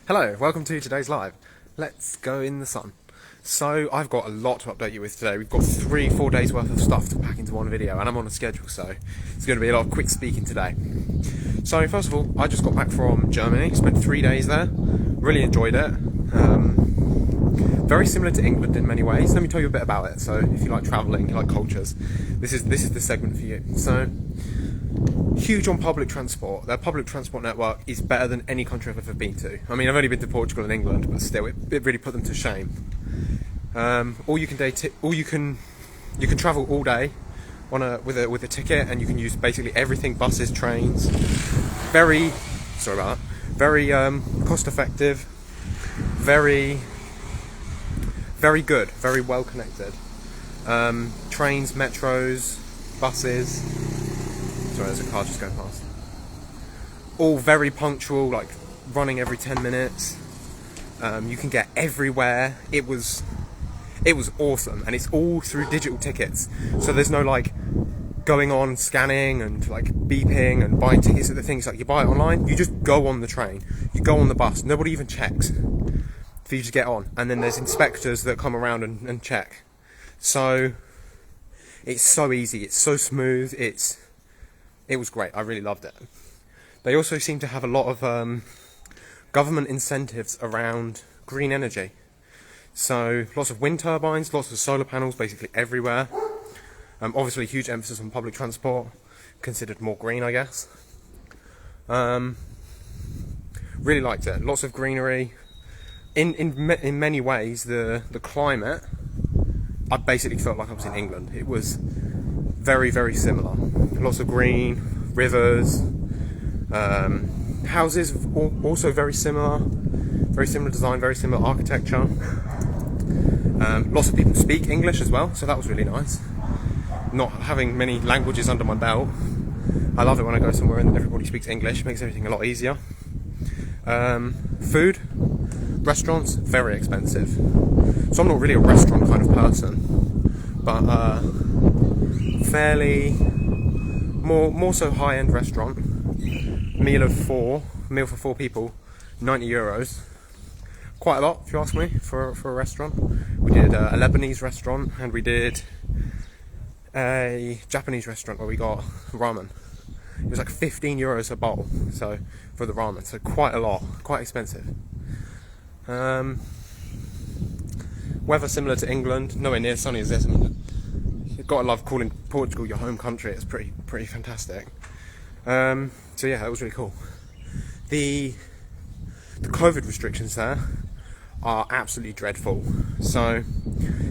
Hello, welcome to today's live. Let's go in the sun. So I've got a lot to update you with today. We've got 3-4 days worth of stuff to pack into one video, and I'm on a schedule, so it's going to be a lot of quick speaking today. So first of all, I just got back from Germany, spent 3 days there, really enjoyed it. Very similar to England in many ways. Let me tell you a bit about it. So if you like travelling, you like cultures, this is the segment for you. So huge on public transport. Their public transport network is better than any country I've ever been to. I mean, I've only been to Portugal and England, but still, it really put them to shame. You can travel all day with a ticket, and you can use basically everything: buses, trains. Very cost effective, very good, very well connected. Trains, metros, buses. Sorry, there's a car just going past. All very punctual, like running every 10 minutes. You can get everywhere. It was awesome, and it's all through digital tickets. So there's no like going on scanning and like beeping and buying tickets at the things. Like you buy it online, you just go on the train, you go on the bus. Nobody even checks for you to get on, and then there's inspectors that come around and check. So it's so easy, it's so smooth. It was great. I really loved it. They also seem to have a lot of government incentives around green energy. So lots of wind turbines, lots of solar panels, basically everywhere. Obviously, huge emphasis on public transport, considered more green, I guess. Really liked it. Lots of greenery. In many ways, the climate, I basically felt like I was in England. It was very, very similar. Lots of green, rivers, houses also very similar design, very similar architecture. Lots of people speak English as well, so that was really nice. Not having many languages under my belt. I love it when I go somewhere and everybody speaks English. It makes everything a lot easier. Food, restaurants, very expensive. So I'm not really a restaurant kind of person, but fairly more so high-end restaurant. Meal for 4 people, €90. Quite a lot, if you ask me, for a restaurant. We did a Lebanese restaurant, and we did a Japanese restaurant where we got ramen. It was like €15 a bowl, so for the ramen, so quite a lot, quite expensive. Weather similar to England, nowhere near sunny as this. I mean, you've got to love calling Portugal your home country. It's pretty fantastic. So yeah, that was really cool. The COVID restrictions there are absolutely dreadful. So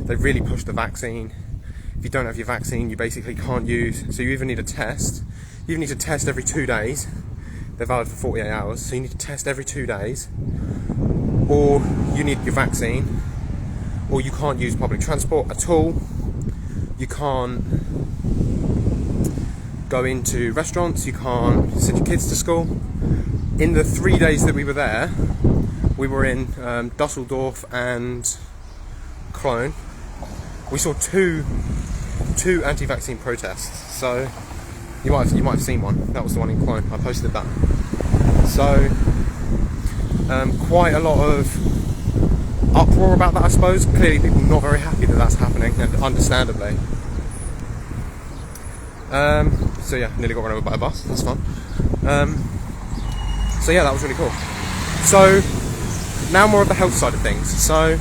they really push the vaccine. If you don't have your vaccine, you basically can't use. So you either need a test. You need to test every 2 days. They're valid for 48 hours. So you need to test every 2 days, or you need your vaccine, or you can't use public transport at all. You can't go into restaurants, you can't send your kids to school. In the 3 days that we were there, we were in Dusseldorf and Cologne. We saw two anti-vaccine protests. So you might have seen one. That was the one in Cologne. I posted that. So quite a lot of uproar about that, I suppose. Clearly people not very happy that that's happening, and understandably. So yeah, nearly got run over by a bus. That's fun. So yeah, that was really cool. So now more of the health side of things. So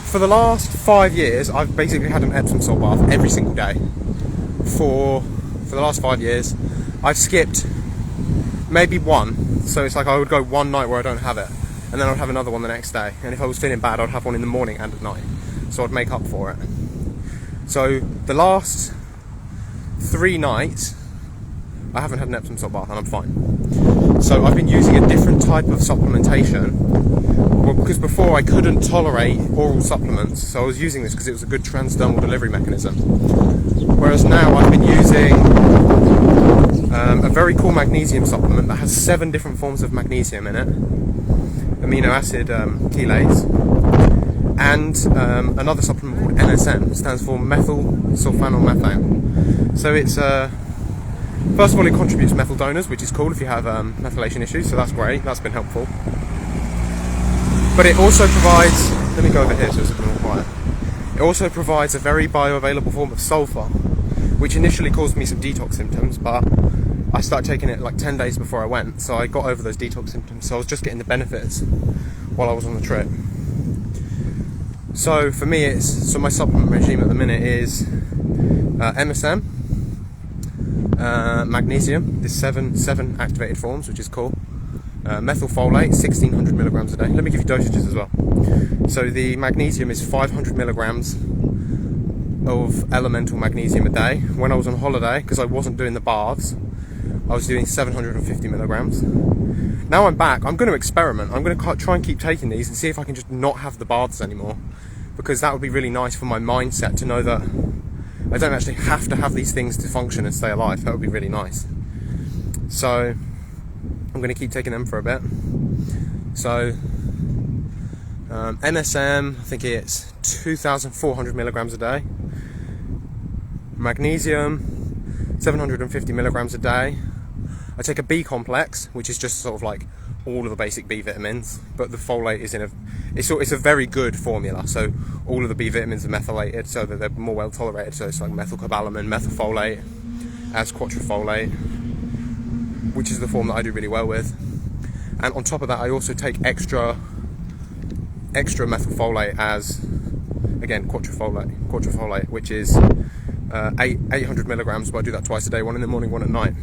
for the last 5 years, I've basically had an Epsom salt bath every single day. For the last 5 years, I've skipped maybe one. So it's like I would go one night where I don't have it, and then I'd have another one the next day. And if I was feeling bad, I'd have one in the morning and at night. So I'd make up for it. So the last 3 nights, I haven't had an Epsom salt bath, and I'm fine. So I've been using a different type of supplementation. Well, because before I couldn't tolerate oral supplements, so I was using this because it was a good transdermal delivery mechanism. Whereas now I've been using a very cool magnesium supplement that has 7 different forms of magnesium in it, amino acid chelate, and another supplement called NSM, stands for methyl sulfonyl. So it's first of all, it contributes methyl donors, which is cool if you have methylation issues, so that's great, that's been helpful. But it also provides, let me go over here so it's a bit more quiet. It also provides a very bioavailable form of sulfur, which initially caused me some detox symptoms, but I started taking it like 10 days before I went, so I got over those detox symptoms, so I was just getting the benefits while I was on the trip. So for me, so my supplement regime at the minute is MSM, magnesium, there's seven activated forms, which is cool. Methylfolate, 1600 milligrams a day. Let me give you dosages as well. So the magnesium is 500 milligrams of elemental magnesium a day. When I was on holiday, because I wasn't doing the baths, I was doing 750 milligrams. Now I'm back, I'm going to experiment. I'm going to try and keep taking these and see if I can just not have the baths anymore, because that would be really nice for my mindset to know that I don't actually have to have these things to function and stay alive. That would be really nice. So I'm going to keep taking them for a bit. So MSM, I think it's 2,400 milligrams a day. Magnesium, 750 milligrams a day. I take a B complex, which is just sort of like all of the basic B vitamins, but the folate is it's a very good formula. So all of the B vitamins are methylated so that they're more well tolerated. So it's like methylcobalamin, methylfolate, as quatrefolate, which is the form that I do really well with. And on top of that, I also take extra methylfolate as, again, quatrefolate, which is 800 milligrams, but I do that twice a day, one in the morning, one at night.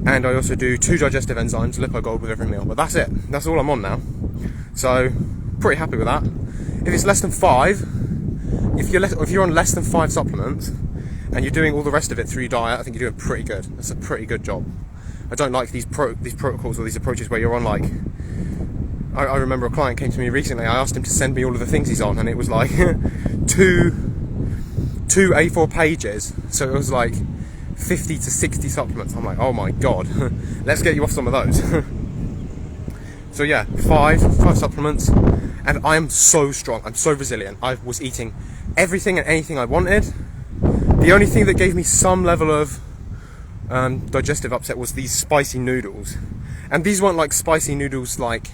And I also do 2 digestive enzymes, LipoGold, with every meal. But that's it. That's all I'm on now. So pretty happy with that. If it's less than 5, if you're on less than 5 supplements and you're doing all the rest of it through your diet, I think you're doing pretty good. That's a pretty good job. I don't like these protocols or these approaches where you're on like, I remember a client came to me recently, I asked him to send me all of the things he's on, and it was like two A4 pages, so it was like 50 to 60 supplements. I'm like, oh my god, let's get you off some of those. So yeah, five supplements, and I am so strong, I'm so resilient. I was eating everything and anything I wanted. The only thing that gave me some level of digestive upset was these spicy noodles, and these weren't like spicy noodles like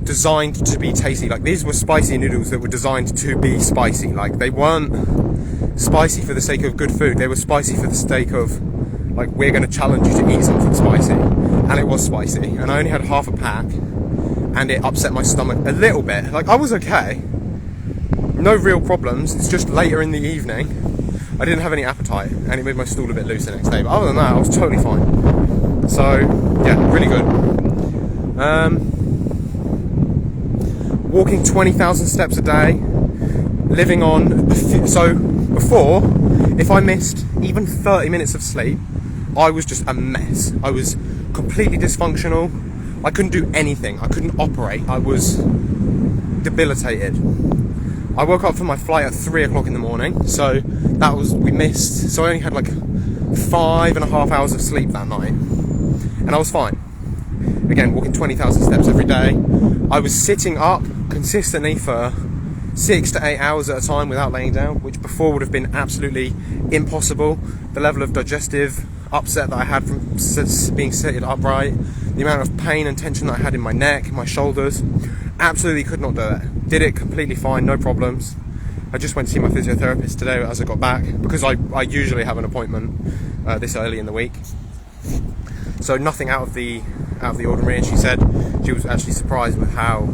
designed to be tasty. Like, these were spicy noodles that were designed to be spicy. Like, they weren't spicy for the sake of good food, they were spicy for the sake of, like, we're going to challenge you to eat something spicy. And it was spicy, and I only had half a pack, and it upset my stomach a little bit. Like, I was okay, no real problems, it's just later in the evening I didn't have any appetite, and it made my stool a bit loose the next day. But other than that, I was totally fine. So yeah, really good. Walking 20,000 steps a day, living on so before, if I missed even 30 minutes of sleep, I was just a mess. I was completely dysfunctional. I couldn't do anything. I couldn't operate. I was debilitated. I woke up for my flight at 3 o'clock in the morning, so we missed, so I only had like 5.5 hours of sleep that night, and I was fine. Again, walking 20,000 steps every day. I was sitting up consistently for 6 to 8 hours at a time without laying down, which before would have been absolutely impossible. The level of digestive upset that I had from being seated upright, the amount of pain and tension that I had in my neck, my shoulders, absolutely could not do it. Did it completely fine, no problems. I just went to see my physiotherapist today as I got back, because I usually have an appointment this early in the week. So nothing out of the ordinary, and she said she was actually surprised with how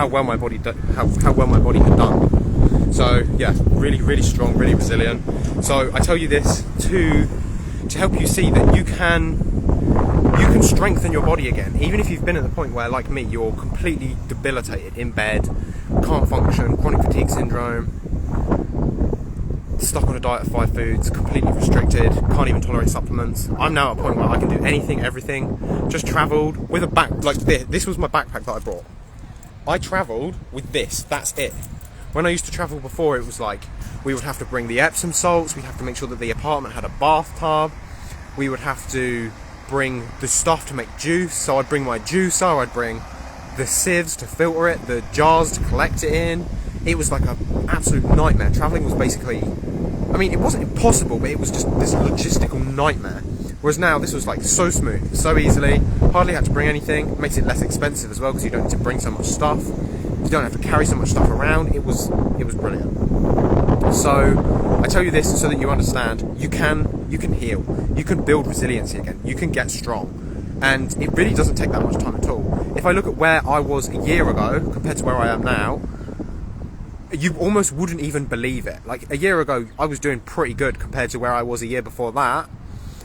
well my body had done. So yeah, really strong, really resilient. So I tell you this to help you see that you can strengthen your body again, even if you've been at the point where, like me, you're completely debilitated, in bed, can't function, chronic fatigue syndrome, stuck on a diet of 5 foods, completely restricted, can't even tolerate supplements. I'm now at a point where I can do anything, everything. Just travelled with a back like this. This was my backpack that I brought. I travelled with this, that's it. When I used to travel before, it was like, we would have to bring the Epsom salts, we'd have to make sure that the apartment had a bathtub, we would have to bring the stuff to make juice, so I'd bring my juicer, I'd bring the sieves to filter it, the jars to collect it in. It was like an absolute nightmare. Travelling was basically, I mean, it wasn't impossible, but it was just this logistical nightmare. Whereas now, this was like so smooth, so easily, hardly had to bring anything. It makes it less expensive as well, because you don't need to bring so much stuff. You don't have to carry so much stuff around. It was brilliant. So I tell you this so that you understand, you can heal, you can build resiliency again, you can get strong, and it really doesn't take that much time at all. If I look at where I was a year ago compared to where I am now, you almost wouldn't even believe it. Like a year ago, I was doing pretty good compared to where I was a year before that.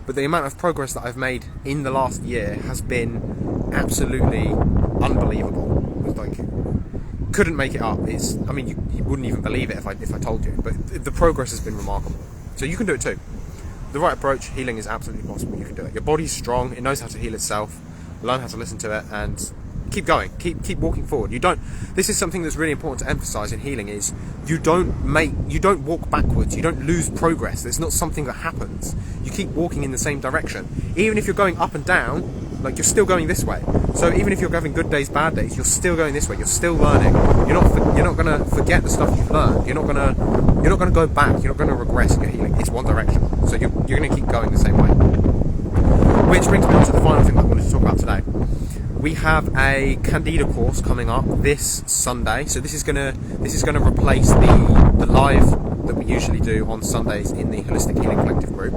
But the amount of progress that I've made in the last year has been absolutely unbelievable. It's like, couldn't make it up. I mean, you wouldn't even believe it if I told you. But the progress has been remarkable. So you can do it too. The right approach, healing is absolutely possible. You can do it. Your body's strong. It knows how to heal itself. Learn how to listen to it and keep going. Keep walking forward. This is something that's really important to emphasize in healing, is you don't walk backwards. You don't lose progress. It's not something that happens. You keep walking in the same direction. Even if you're going up and down, like, you're still going this way. So even if you're having good days, bad days, you're still going this way. You're still learning. You're not going to forget the stuff you've learned. You're not going to go back. You're not going to regress in your healing. It's one direction. So you're going to keep going the same way. Which brings me on to the final thing that I wanted to talk about today. We have a Candida course coming up this Sunday. So this is gonna replace the live that we usually do on Sundays in the Holistic Healing Collective group.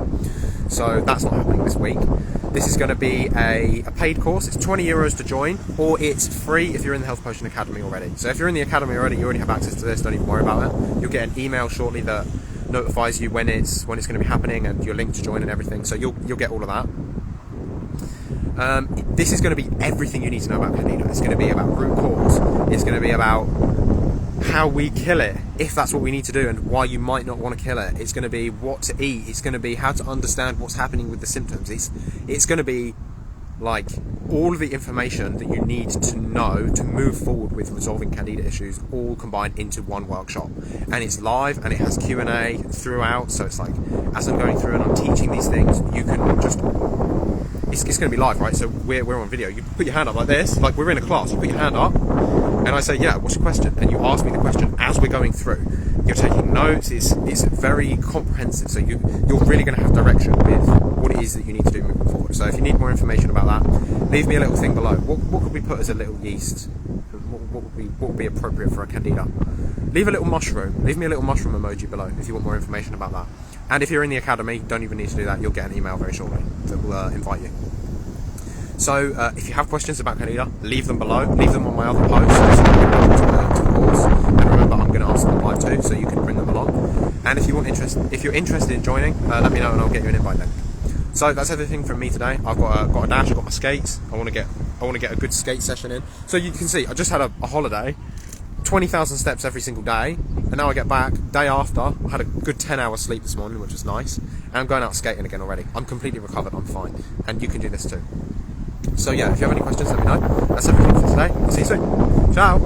So that's not happening this week. This is going to be a paid course. It's €20 to join, or it's free if you're in the Health Potion Academy already. So if you're in the Academy already, you already have access to this. Don't even worry about it. You'll get an email shortly that notifies you when it's going to be happening and your link to join and everything. So you'll get all of that. This is going to be everything you need to know about Candida. It's going to be about root cause. It's going to be about how we kill it, if that's what we need to do, and why you might not want to kill it. It's going to be what to eat. It's going to be how to understand what's happening with the symptoms. It's going to be like all of the information that you need to know to move forward with resolving Candida issues, all combined into one workshop. And it's live, and it has Q&A throughout. So it's like, as I'm going through and I'm teaching these things, you can just... It's going to be live, right? So we're on video. You put your hand up like this, like we're in a class. You put your hand up, and I say, yeah, what's your question? And you ask me the question as we're going through. You're taking notes. It's very comprehensive. So you're really going to have direction with what it is that you need to do moving forward. So if you need more information about that, leave me a little thing below. What could we put as a little yeast? What would be appropriate for a Candida? Leave a little mushroom. Leave me a little mushroom emoji below if you want more information about that. And if you're in the Academy, don't even need to do that. You'll get an email very shortly that will invite you. So if you have questions about Candida, leave them below. Leave them on my other posts to the course. And remember, I'm going to answer them live too, so you can bring them along. And if you're interested in joining, let me know and I'll get you an invite link. So that's everything from me today. I've got a dash. I've got my skates. I want to get a good skate session in. So you can see, I just had a holiday. 20,000 steps every single day, and now I get back day after. I had a good 10 hours sleep this morning, which was nice, and I'm going out skating again already. I'm completely recovered. I'm fine, and you can do this too. So yeah, if you have any questions, let me know. That's everything for today. See you soon. Ciao.